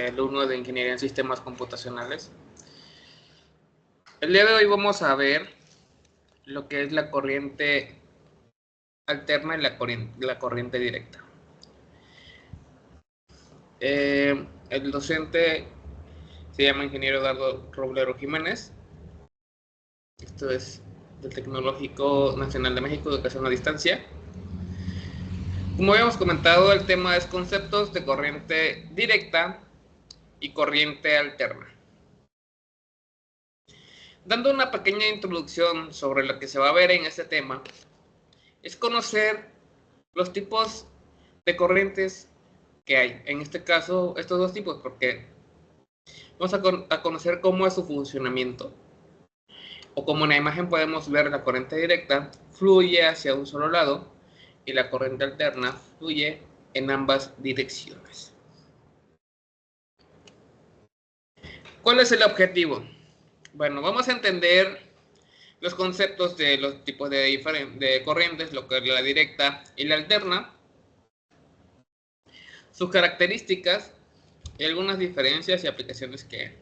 alumno de Ingeniería en Sistemas Computacionales. El día de hoy vamos a ver lo que es la corriente alterna y la corriente directa. El docente se llama ingeniero Eduardo Roblero Jiménez. Esto es del Tecnológico Nacional de México, Educación a Distancia. Como habíamos comentado, el tema es conceptos de corriente directa y corriente alterna. Dando una pequeña introducción sobre lo que se va a ver en este tema, es conocer los tipos de corrientes que hay. En este caso, estos dos tipos, porque vamos a conocer cómo es su funcionamiento. O como en la imagen podemos ver, la corriente directa fluye hacia un solo lado y la corriente alterna fluye en ambas direcciones. ¿Cuál es el objetivo? Bueno, vamos a entender los conceptos de los tipos de corrientes, lo que es la directa y la alterna, sus características y algunas diferencias y aplicaciones que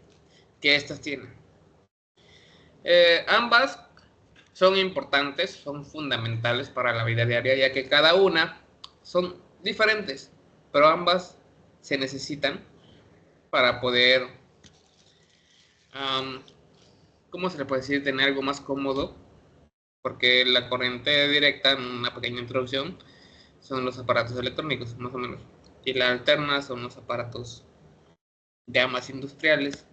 estas tienen. Ambas son importantes, son fundamentales para la vida diaria, ya que cada una son diferentes, pero ambas se necesitan para poder, ¿cómo se le puede decir?, tener algo más cómodo, porque la corriente directa, en una pequeña introducción, son los aparatos electrónicos, más o menos, y la alterna son los aparatos de ambas industriales.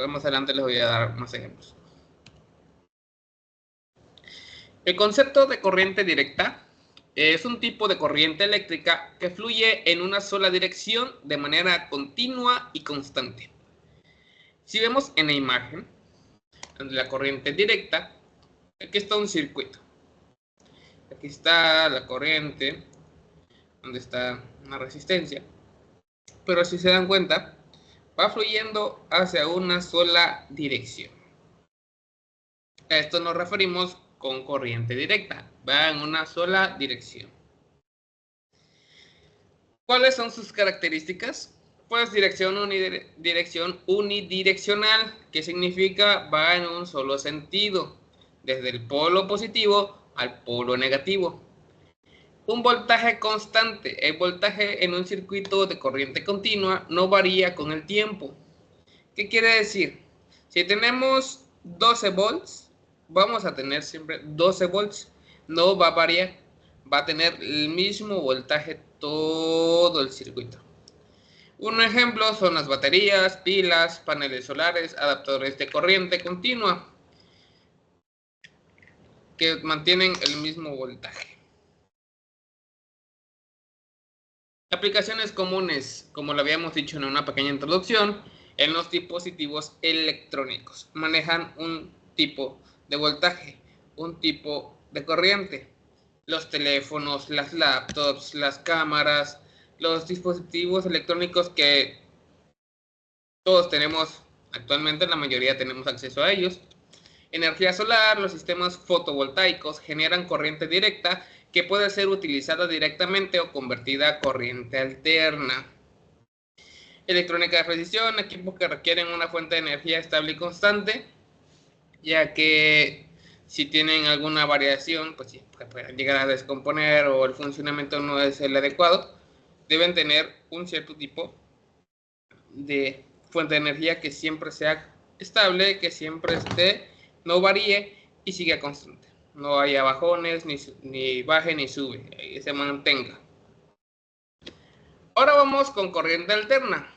Más adelante les voy a dar más ejemplos. El concepto de corriente directa es un tipo de corriente eléctrica que fluye en una sola dirección de manera continua y constante. Si vemos en la imagen de la corriente directa, aquí está un circuito. Aquí está la corriente, donde está una resistencia. Pero si se dan cuenta, va fluyendo hacia una sola dirección. A esto nos referimos con corriente directa, va en una sola dirección. ¿Cuáles son sus características? Pues dirección unidireccional, que significa va en un solo sentido, desde el polo positivo al polo negativo. Un voltaje constante. El voltaje en un circuito de corriente continua no varía con el tiempo. ¿Qué quiere decir? Si tenemos 12 volts, vamos a tener siempre 12 volts. No va a variar. Va a tener el mismo voltaje todo el circuito. Un ejemplo son las baterías, pilas, paneles solares, adaptadores de corriente continua, que mantienen el mismo voltaje. Aplicaciones comunes, como lo habíamos dicho en una pequeña introducción, en los dispositivos electrónicos. Manejan un tipo de voltaje, un tipo de corriente. Los teléfonos, las laptops, las cámaras, los dispositivos electrónicos que todos tenemos actualmente, la mayoría tenemos acceso a ellos. Energía solar, los sistemas fotovoltaicos generan corriente directa que puede ser utilizada directamente o convertida a corriente alterna. Electrónica de precisión, equipos que requieren una fuente de energía estable y constante, ya que si tienen alguna variación, pues sí, pueden llegar a descomponer o el funcionamiento no es el adecuado. Deben tener un cierto tipo de fuente de energía que siempre sea estable, que siempre no varíe y siga constante. No haya bajones, ni baje ni sube, y se mantenga. Ahora vamos con corriente alterna.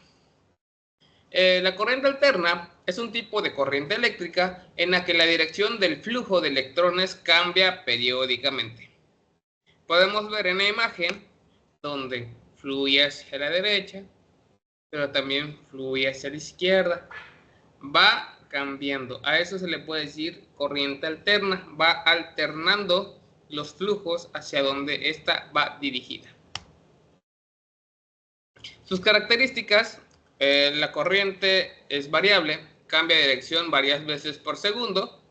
La corriente alterna es un tipo de corriente eléctrica en la que la dirección del flujo de electrones cambia periódicamente. Podemos ver en la imagen donde fluye hacia la derecha, pero también fluye hacia la izquierda. Va cambiando. A eso se le puede decir corriente alterna. Va alternando los flujos hacia donde ésta va dirigida. Sus características: la corriente es variable, cambia de dirección varias veces por segundo.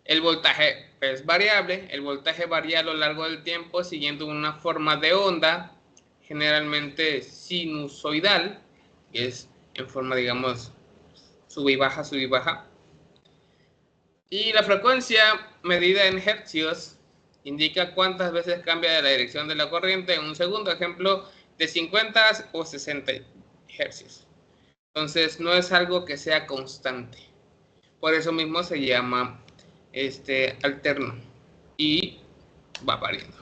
El voltaje es variable, el voltaje varía a lo largo del tiempo siguiendo una forma de onda generalmente sinusoidal, que es en forma, digamos, sube y baja, sube y baja. Y la frecuencia medida en hercios indica cuántas veces cambia la dirección de la corriente en un segundo, ejemplo, de 50 o 60 hercios. Entonces, no es algo que sea constante. Por eso mismo se llama alterno y va variando.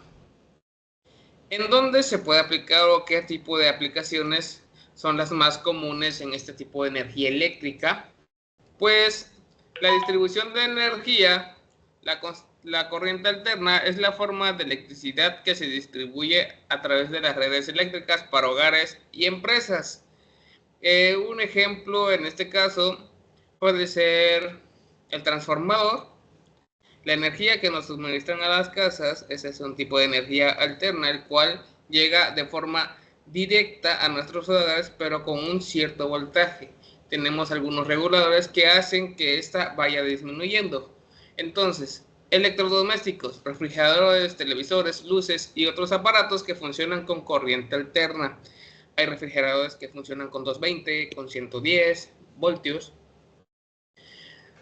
¿En dónde se puede aplicar o qué tipo de aplicaciones son las más comunes en este tipo de energía eléctrica? Pues la distribución de energía, la corriente alterna, es la forma de electricidad que se distribuye a través de las redes eléctricas para hogares y empresas. Un ejemplo en este caso puede ser el transformador. La energía que nos suministran a las casas, ese es un tipo de energía alterna, el cual llega de forma directa a nuestros hogares, pero con un cierto voltaje. Tenemos algunos reguladores que hacen que esta vaya disminuyendo. Entonces, electrodomésticos, refrigeradores, televisores, luces y otros aparatos que funcionan con corriente alterna. Hay refrigeradores que funcionan con 220, con 110 voltios.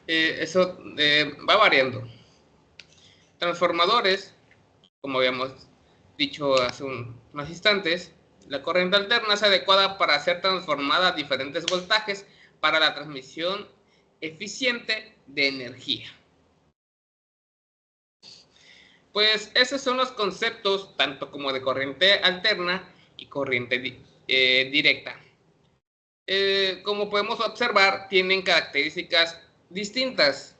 Eso va variando. Transformadores, como habíamos dicho hace unos instantes, la corriente alterna es adecuada para ser transformada a diferentes voltajes para la transmisión eficiente de energía. Pues esos son los conceptos tanto como de corriente alterna y corriente directa. Como podemos observar, tienen características distintas,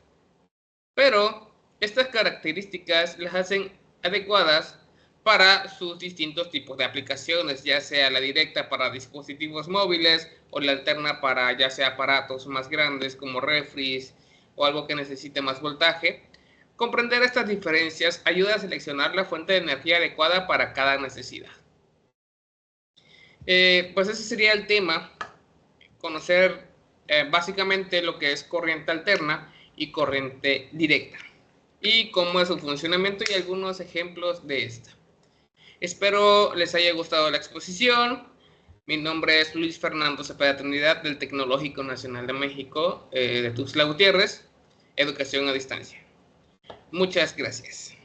pero estas características las hacen adecuadas para sus distintos tipos de aplicaciones, ya sea la directa para dispositivos móviles o la alterna para ya sea aparatos más grandes como refris o algo que necesite más voltaje. Comprender estas diferencias ayuda a seleccionar la fuente de energía adecuada para cada necesidad. Pues ese sería el tema, conocer básicamente lo que es corriente alterna y corriente directa y cómo es su funcionamiento y algunos ejemplos de esta. Espero les haya gustado la exposición. Mi nombre es Luis Fernando Cepeda Trinidad del Tecnológico Nacional de México de Tuxtla Gutiérrez, Educación a Distancia. Muchas gracias.